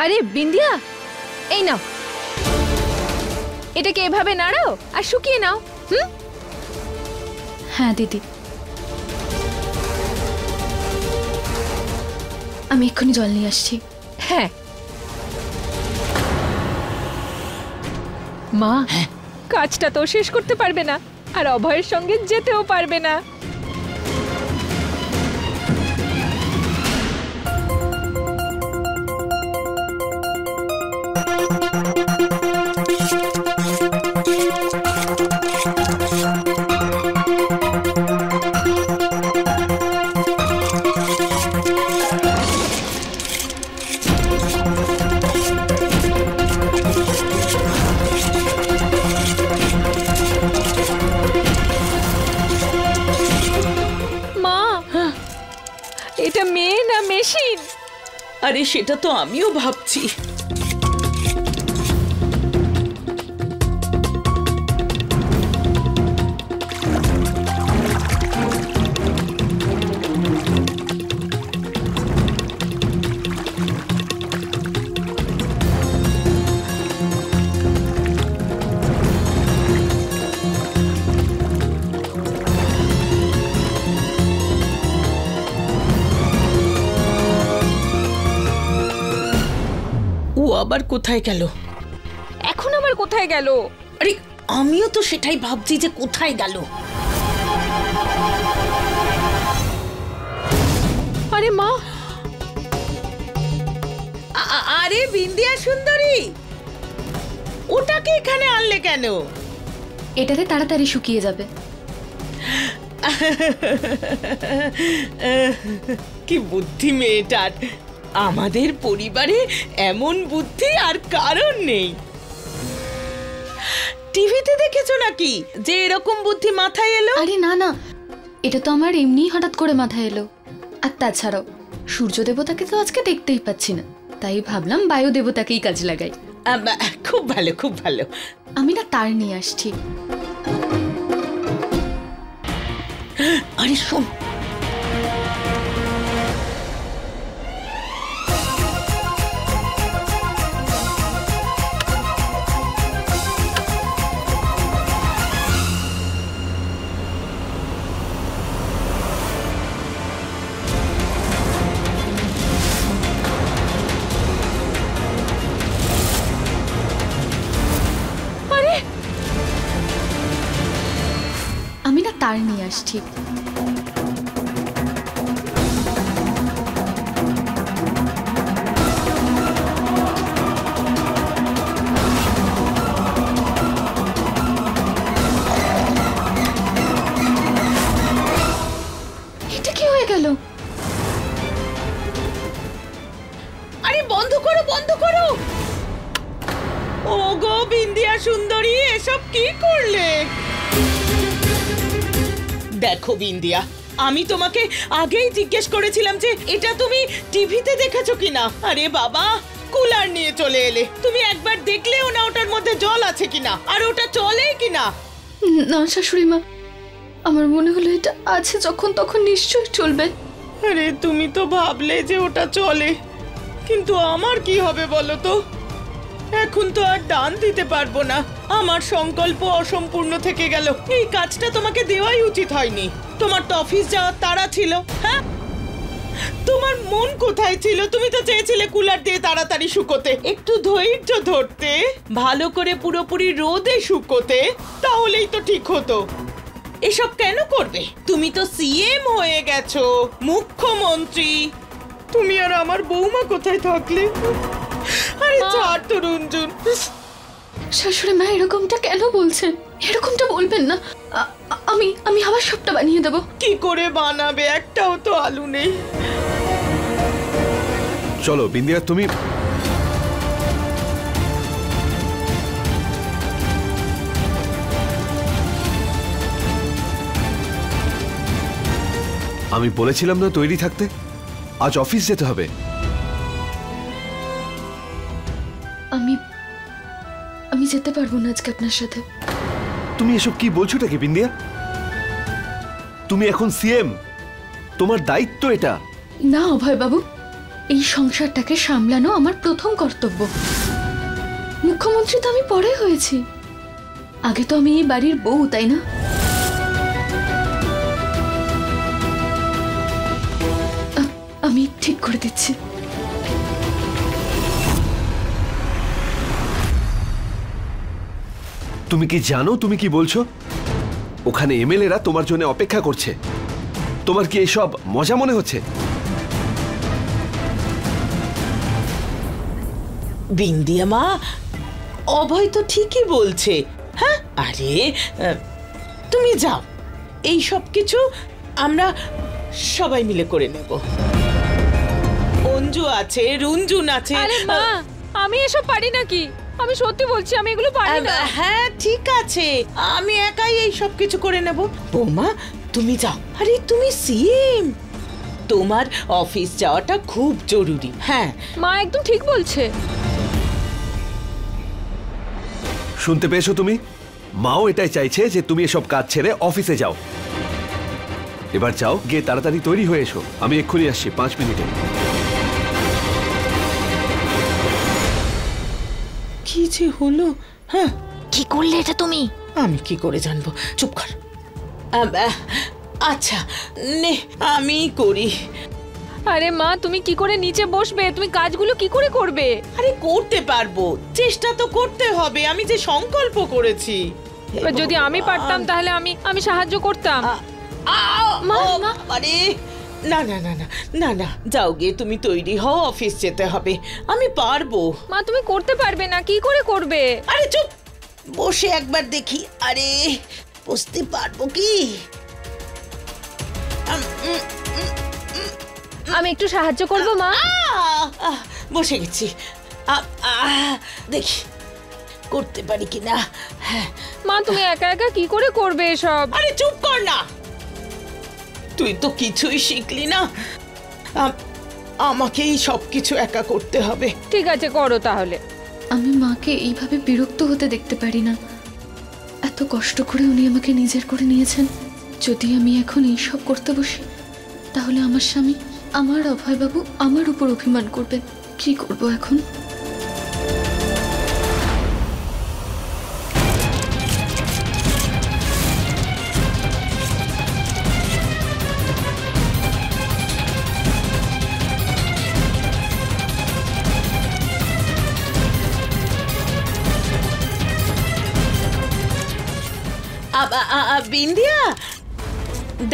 আরে বিন্দিয়া, এই নাও, এটাকে এভাবে নাড়াও আর শুকিয়ে নাও। হ্যাঁ দিদি, আমি এক্ষুনি জল নিয়ে আসছি। হ্যাঁ মা, কাজটা তো শেষ করতে পারবে না আর অভয়ের সঙ্গে যেতেও পারবে না। এটা মেয়ে না মেশিন? আরে সেটা তো আমিও ভাবছি। ও আবার কোথায় গেল? এখন আবার কোথায় গেল? আরে আমিও তো সেটাই ভাবছি যে কোথায় গেল। আরে মা, আরে বিন্দিয়া সুন্দরী, ওটাকে এখানে আনলে কেন? এটাতে তাড়াতাড়ি শুকিয়ে যাবে। কি বুদ্ধি মেয়েটার! আমাদের পরিবারে এমন বুদ্ধি আর কারণ নেই। টিভিতে দেখেছো নাকি যে এরকম বুদ্ধি মাথায় এলো? আরে না না, এটা তো আমার এমনি হঠাৎ করে মাথায় এলো। আর তাছাড়াও সূর্য দেবতাকে তো আজকে দেখতেই পাচ্ছি না, তাই ভাবলাম বায়ু দেবতাকেই কাজে লাগাই। খুব ভালো, খুব ভালো। আমি না তার নিয়ে আসছি। আরে শোন, আমি না তার নিয়ে আসছি। এটা কি হয়ে গেল? আরে বন্ধ করো, বন্ধ করো। ও গো বিন্দিয়া সুন্দরী, এসব কি করলে? দেখো বিন্দিয়া, আমি তোমাকে আগেই জিজ্ঞেস করেছিলাম যে এটা তুমি টিভিতে দেখেছো কিনা। আরে বাবা, কুলার নিয়ে চলে এলে, তুমি একবার দেখলেও না ওটার মধ্যে জল আছে কিনা আর ওটা চলে কিনা। না শাশুড়ি মা, আমার মনে হলো এটা আছে যখন তখন নিশ্চয়ই চলবে। আরে তুমি তো ভাবলে যে ওটা চলে, কিন্তু আমার কি হবে বলো তো? এখন তো আর দান দিতে পারবো না, আমার সংকল্প অসম্পূর্ণ থেকে গেল। এই কাজটা তোমাকে দেওয়াই উচিত হয়নি। তোমার তো অফিস যাওয়ার তাড়া ছিল। হ্যাঁ, তোমার মন কোথায় ছিল? তুমি তো চেয়েছিলে কুলার দিয়ে তাড়াতাড়ি শুকোতে, একটু ধৈর্য ধরতে, ভালো করে পুরোপুরি রোদে শুকোতে, তাহলেই তো ঠিক হতো। এসব কেন করবে? তুমি তো সিএম হয়ে গেছো, মুখ্যমন্ত্রী। তুমি আর আমার বৌমা কোথায় থাকলে? আরে ছাড় তো রঞ্জন। শাশুড়ি মা এরকমটা কেন বলছেন? এরকমটা বলবেন না। আমি আমি আবার সবটা বানিয়ে দেবো। কি করে বানাবে? একটাও তো আলু নেই। চলো বিন্দিয়া, তুমি আমি বলেছিলাম না তৈরি থাকতে, আজ অফিস যেতে হবে। আমি আমি যেতে পারবো না আজকে আপনার সাথে। তুমি এসব কি বলছোটা কি বিন্দিয়া? তুমি এখন সিএম, তোমার দায়িত্ব এটা। না অভয় বাবু, এই সংসারটাকে সামলানো আমার প্রথম কর্তব্য। মুখ্যমন্ত্রী তো আমি পরে হয়েছি, আগে তো আমি এই বাড়ির বউ, তাই না? আমি ঠিক করে দিচ্ছি। তুমি কি জানো তুমি কি বলছো? ওখানে এমএলএরা তোমার জন্য অপেক্ষা করছে। তোমার কি এসব মজা মনে হচ্ছে? বিন্দিয়া মা, অভয় তো ঠিকই বলছে। হ্যাঁ, আরে তুমি যাও, এই সব কিছু আমরা সবাই মিলে করে নেব। অঞ্জু আছে, রুঞ্জুন আছে। আরে মা, আমি এসব পারি নাকি? আমি সত্যি বলছি, আমি এগুলো পারি না। হ্যাঁ ঠিক আছে, আমি একাই এই সব কিছু করে নেব। বৌমা তুমি যাও। আরে তুমি সিএম, তোমার অফিস যাওয়াটা খুব জরুরি। হ্যাঁ মা একদম ঠিক বলছে। শুনতে পেয়েছো তুমি? মাও এটাই চাইছে যে তুমি এসব কাজ ছেড়ে অফিসে যাও। এবার যাও, গিয়ে তাড়াতাড়ি তৈরি হয়ে এসো। আমি এক্ষুনি আসছি, 5 মিনিটে। কি যে হলো? হ্যাঁ, কি করলে এটা তুমি? আমি কি করে জানবো? চুপ কর। আচ্ছা নে, আমি করি। আরে মা, তুমি কি করে নিচে বসবে? তুমি কাজগুলো কি করে করবে? আরে করতে পারবো, চেষ্টা তো করতে হবে। আমি যে সংকল্প করেছি। এবার যদি আমি পারতাম তাহলে আমি সাহায্য করতাম। মা, আরে না না না না না না, যাও গিয়ে তুমি তৈরি হও, অফিস যেতে হবে। আমি পারবো। মা তুমি করতে পারবে না, কি করে করবে? আরে চুপ, বসে একবার দেখি। আরে বসতে পারবো কি? আমি একটু সাহায্য করব মা। বসে গেছি। দেখি করতে পারি কিনা। হ্যাঁ মা, তুমি একা একা কি করে করবে এসব? আরে চুপ কর না, তুই তো কিছুই শিখলি না। আমাকেই সবকিছু একা করতে হবে। ঠিক আছে, করো তাহলে। আমি মাকে এইভাবে বিরক্ত হতে দেখতে পারি না। এত কষ্ট করে উনি আমাকে নিজের করে নিয়েছেন। যদি আমি এখন এইসব করতে বসি তাহলে আমার স্বামী, আমার অভয়বাবু আমার উপর অভিমান করবেন। কি করব এখন? বিন্দিয়া,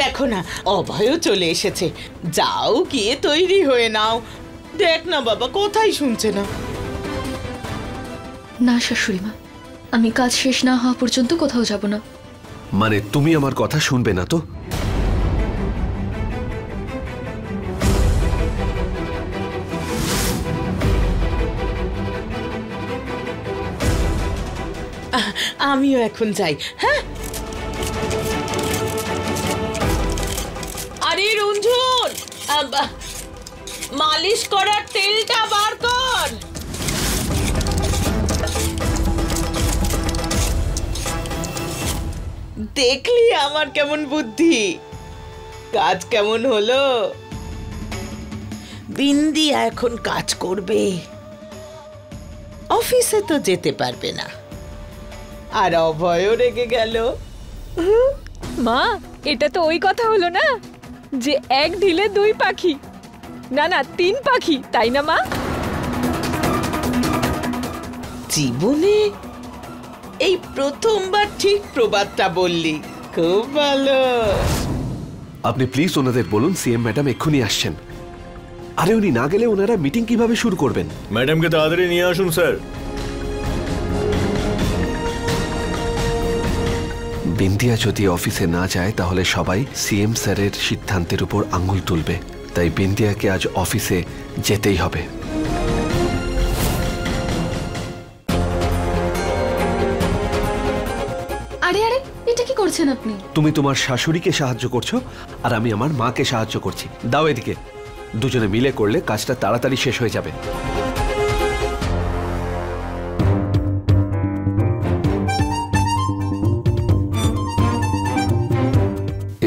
দেখো না অভয়ও চলে এসেছে। যাও গিয়ে তৈরি হয়ে নাও। দেখ না বাবা, কোথায় শুনছে না। না শাশুড়ি মা, আমি কাজ শেষ না হওয়া পর্যন্ত কোথাও যাব না। মানে তুমি আমার কথা শুনবে না তো? আমিও এখন যাই। হ্যাঁ, আরে রঞ্জন, মালিশ করার তেলটা বার কর। দেখলি আমার কেমন বুদ্ধি? কাজ কেমন হলো? বিন্দিয়া এখন কাজ করবে, অফিসে তো যেতে পারবে না। আর অভয়ও রেগে গেল। মা, এটা তো ওই কথা হলো না যে এক ঢিলে 2 পাখি, না না 3 পাখি, তাই না মা? জীবনে এই প্রথমবার ঠিক প্রবাদটা বললি। খুব ভালো। আপনি প্লিজ ওনাদের বলুন সিএম ম্যাডাম এক্ষুনি আসছেন। আরে উনি না গেলে ওনারা মিটিং কিভাবে শুরু করবেন? ম্যাডামকে তাড়াতাড়ি নিয়ে আসুন স্যার। বিন্দিয়া যদি অফিসে না যায় তাহলে সবাই সিএম স্যারের সিদ্ধান্তের উপর আঙুল তুলবে। তাই বিন্দিয়াকে আজ অফিসে যেতেই হবে। আরে আরে, এটা কি করছেন আপনি? তুমি তোমার শাশুড়িকে সাহায্য করছো আর আমি আমার মাকে সাহায্য করছি। দাও এদিকে, দুজনে মিলে করলে কাজটা তাড়াতাড়ি শেষ হয়ে যাবে।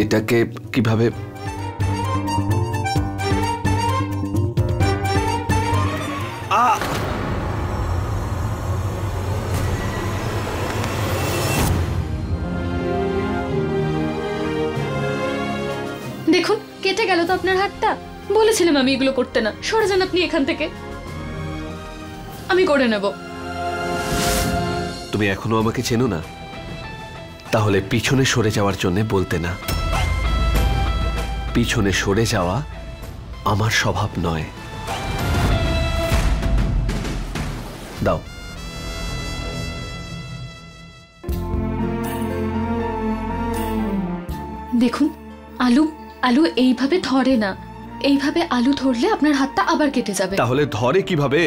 এটাকে কিভাবে গেল তো আপনার হাতটা। বলেছিলাম আমি এগুলো করতে না। সরে যান আপনি এখান থেকে, আমি করে নেব। তুমি এখনো আমাকে চেনো না? তাহলে পিছনে সরে যাওয়ার জন্য বলতে না। পিছনে সরে যাওয়া আমার স্বভাব নয়। দাও। দেখুন, আলু আলু এইভাবে ধরে না। এইভাবে আলু ধরলে আপনার হাতটা আবার কেটে যাবে। তাহলে ধরে কিভাবে?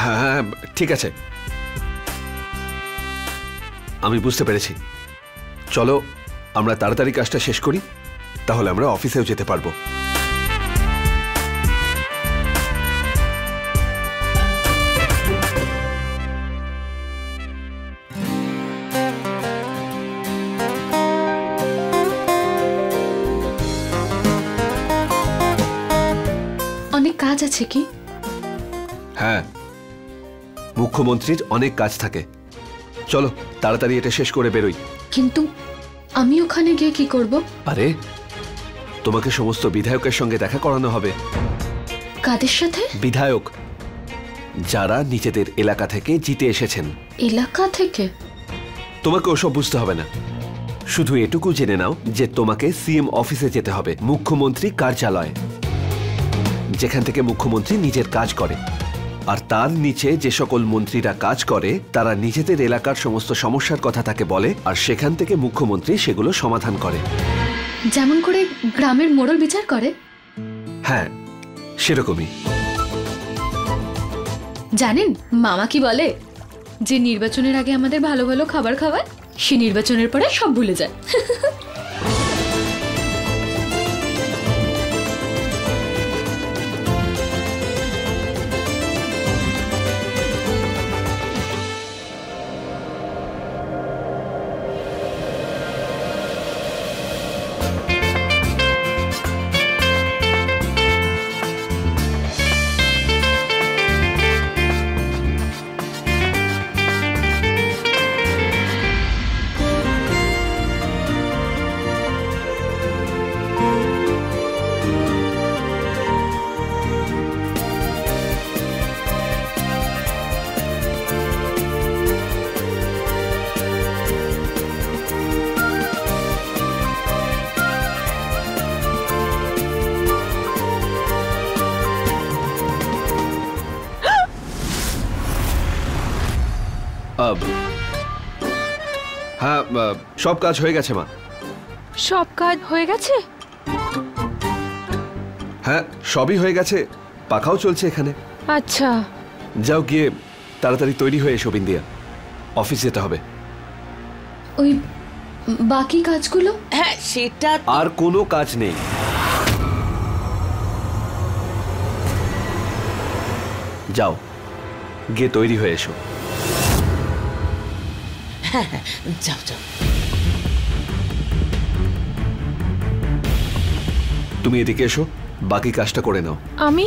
হ্যাঁ, ঠিক আছে, আমি বুঝতে পেরেছি। চলো আমরা তাড়াতাড়ি কাজটা শেষ করি, তাহলে আমরা অফিসেও যেতে পারবো। অনেক কাজ আছে কি? হ্যাঁ, মুখ্যমন্ত্রীর অনেক কাজ থাকে। চলো তাড়াতাড়ি এটা শেষ করে বেরোই। কিন্তু আমি ওখানে গিয়ে কি করব? আরে, তোমাকে সমস্ত বিধায়কের সঙ্গে দেখা করানো হবে। কাদের সাথে? বিধায়ক, যারা নিজেদের এলাকা থেকে জিতে এসেছেন। এলাকা থেকে? তোমাকে ওসব বুঝতে হবে না, শুধু এটুকু জেনে নাও যে তোমাকে সিএম অফিসে যেতে হবে, মুখ্যমন্ত্রী কার্যালয়, যেখান থেকে মুখ্যমন্ত্রী নিজের কাজ করে। আর তার নিচে যে সকল মন্ত্রীরা কাজ করে তারা নিজেদের এলাকার সমস্ত সমস্যার কথা তাকে বলে, আর সেখান থেকে মুখ্যমন্ত্রী সেগুলো সমাধান করে। যেমন করে গ্রামের মোড়ল বিচার করে? হ্যাঁ, সেরকমই। জানেন মামা কি বলে? যে নির্বাচনের আগে আমাদের ভালো ভালো খাবার খাওয়ায়, সে নির্বাচনের পরে সব ভুলে যায়। হ্যাঁ, সব কাজ হয়ে গেছে মা। সব কাজ হয়ে গেছে? হ্যাঁ, সবই হয়ে গেছে, পাখাও চলছে এখানে। আচ্ছা, যাও গিয়ে তাড়াতাড়ি তৈরি হয়ে এসো বিন্দিয়া, অফিস যেতে হবে। ওই বাকি কাজগুলো? হ্যাঁ, সেটা আর কোনো কাজ নেই। যাও গিয়ে তৈরি হয়ে এসো। হ্যাঁ হ্যাঁ, যাও যাও। তুমি এদিকে এসো, বাকি কাজটা করে নাও। আমি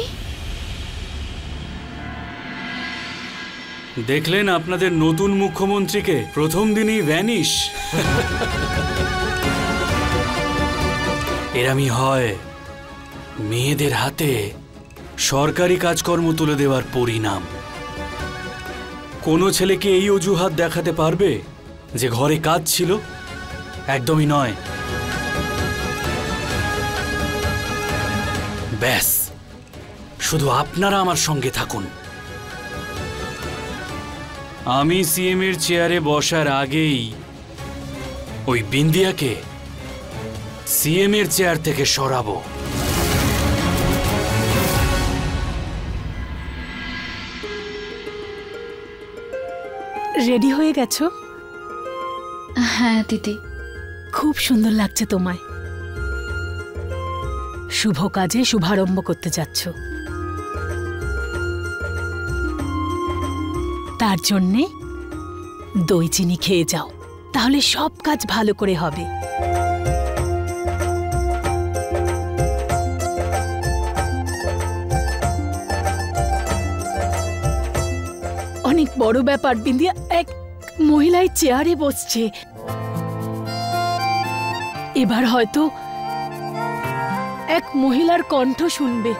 দেখলেন আপনাদের নতুন মুখ্যমন্ত্রীকে, প্রথম দিনই ভ্যানিশ। এরামই হয় মেয়েদের হাতে সরকারি কাজকর্ম তুলে দেওয়ার পরিণাম। কোনো ছেলেকে এই অজুহাত দেখাতে পারবে যে ঘরে কাজ ছিল? একদমই নয়। ব্যাস, শুধু আপনারা আমার সঙ্গে থাকুন। আমি সিএম এর চেয়ারে বসার আগেই ওই বিন্দিয়াকে সিএম এর চেয়ার থেকে সরাবো। রেডি হয়ে গেছো? হ্যাঁ দিদি। খুব সুন্দর লাগছে তোমায়। শুভ কাজে শুভারম্ভ করতে যাচ্ছ, তার জন্যে দই চিনি খেয়ে যাও, তাহলে সব কাজ ভালো করে হবে। অনেক বড় ব্যাপার বিন্দিয়া, এক মহিলায় চেয়ারে বসছে। এবার হয়তো এক মহিলার কণ্ঠ শুনবে।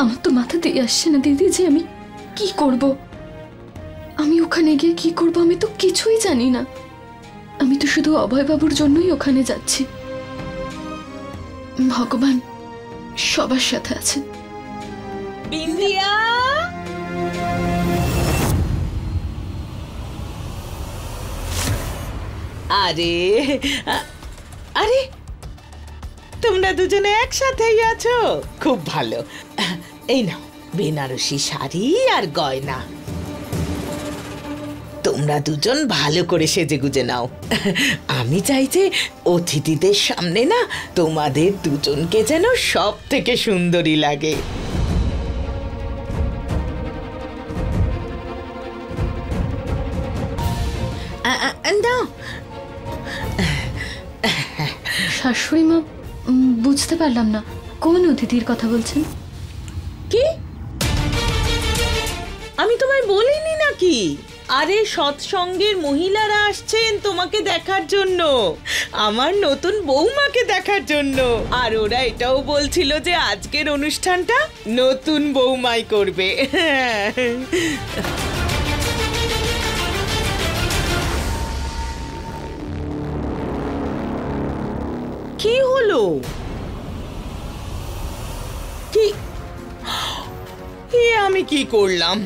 আমার তো মাথা দিয়ে আসছে না দিদি যে আমি কি করব। আমি ওখানে গিয়ে কি করব আমি তো কিছুই জানি না। আমি তো শুধু অভয়বাবুর জন্যই ওখানে যাচ্ছি। ভগবান সবার সাথে আছে। বিন্দিয়া, আরে আরে, তোমরা দুজনে একসাথেই আছো, খুব ভালো। এই নাও বেনারসি শাড়ি আর গয়না। তোমরা দুজন ভালো করে সেজেগুজে নাও। আমি চাই যে অতিথিদের সামনে না তোমাদের দুজনকে যেন সব থেকে সুন্দরী লাগে। নাও। শাশুড়ি মা, বুঝতে পারলাম না কোন অতিথির কথা বলছেন। কি? আমি তোমায় বলিনি নাকি? আরে সৎসঙ্গের মহিলারা আসছেন তোমাকে দেখার জন্য, আমার নতুন বৌমাকে দেখার জন্য। আর ওরা এটাও বলছিল যে আজকের অনুষ্ঠানটা নতুন বৌমাই করবে। কি হলো? কি আমি কি করলাম?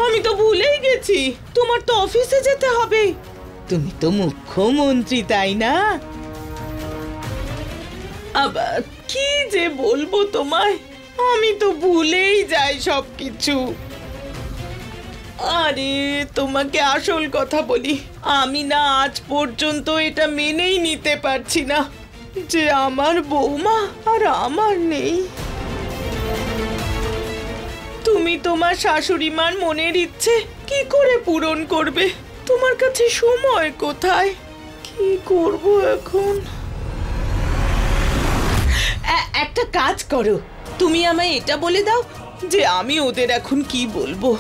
আমি তো ভুলেই গেছি, তোমার তো অফিসে যেতে হবে। তুমি তো মুখ্যমন্ত্রী, তাই না? আবার কি যে বলবো তোমায়, আমি তো ভুলেই যাই সবকিছু। আরে তোমাকে আসল কথা বলি, আমি না আজ পর্যন্ত এটা মেনেই নিতে পারছি না যে আমার বৌমা আর আমার নেই। তুমি তোমার শাশুড়ি মার মনের ইচ্ছে কি করে পূরণ করবে? তোমার কাছে সময় কোথায়? কি করব এখন? একটা কাজ করো, তুমি আমায় এটা বলে দাও যে আমি ওদের এখন কি বলবো।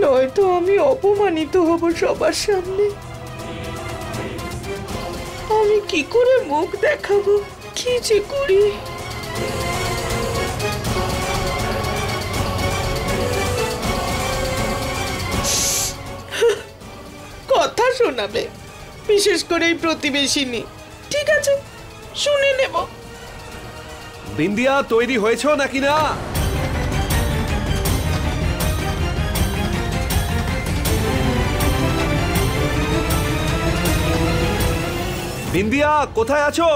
নয়তো আমি অপমানিত হব সবার সামনে। আমি কি করে মুখ দেখাবো? কি যে করি। কথা শোনাবে, বিশেষ করে এই প্রতিবেশিনী। ঠিক আছে, শুনে নেব। বিন্দিয়া, তৈরি হয়েছো নাকি না? বিন্দিয়া, কোথায় আছো?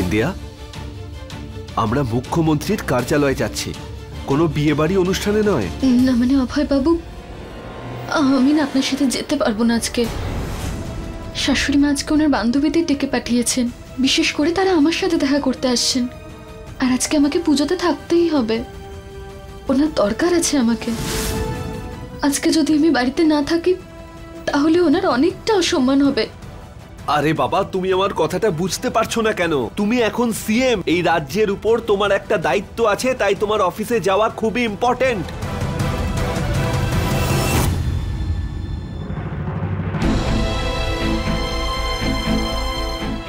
বিন্দিয়া, আমরা মুখ্যমন্ত্রীর কার্যালয়ে যাচ্ছি, কোনো বিয়ে বাড়ি অনুষ্ঠানে নয়। না মানে অভয় বাবু, আমি না আপনার সাথে যেতে পারবো না আজকে। শাশুড়ি মা আজকে ওনার বান্ধবীদের ডেকে পাঠিয়েছেন, বিশেষ করে তারা আমার সাথে দেখা করতে আসছেন। আর আজকে আমাকে পুজোতে থাকতেই হবে, ওনার দরকার আছে আমাকে। আজকে যদি আমি বাড়িতে না থাকি তাহলে ওনার অনেকটা অসম্মান হবে। আরে বাবা, তুমি আমার কথাটা বুঝতে পারছো না কেন? তুমি এখন সিএম, এই রাজ্যের উপর তোমার একটা দায়িত্ব আছে, তাই তোমার অফিসে যাওয়া খুবই ইম্পর্টেন্ট।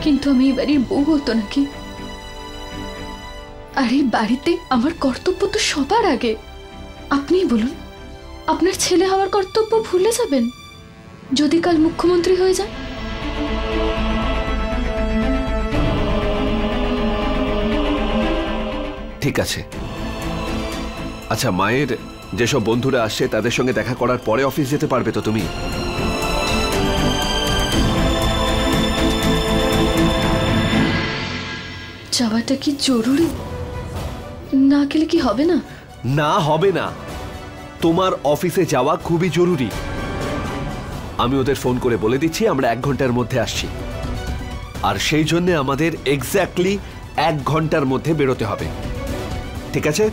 কিন্তু আমি এই বাড়ির বউ হতো নাকি? আর এই বাড়িতে আমার কর্তব্য তো সবার আগে। আপনিই বলুন, আপনার ছেলে হওয়ার কর্তব্য ভুলে যাবেন যদি কাল মুখ্যমন্ত্রী হয়ে যায়? ঠিক আছে। আচ্ছা, মায়ের যেসব বন্ধুরা আসছে তাদের সঙ্গে দেখা করার পরে অফিস যেতে পারবে তো তুমি? যাওয়াটা কি জরুরি? না গেলে কি হবে না? না, হবে না। তোমার অফিসে যাওয়া খুবই জরুরি। আমি ওদের ফোন করে বলে দিচ্ছি আমরা 1 ঘন্টার মধ্যে আসছি, আর সেই জন্য আমাদের এক্স্যাক্টলি 1 ঘন্টার মধ্যে বেরোতে হবে। ঠিক আছে?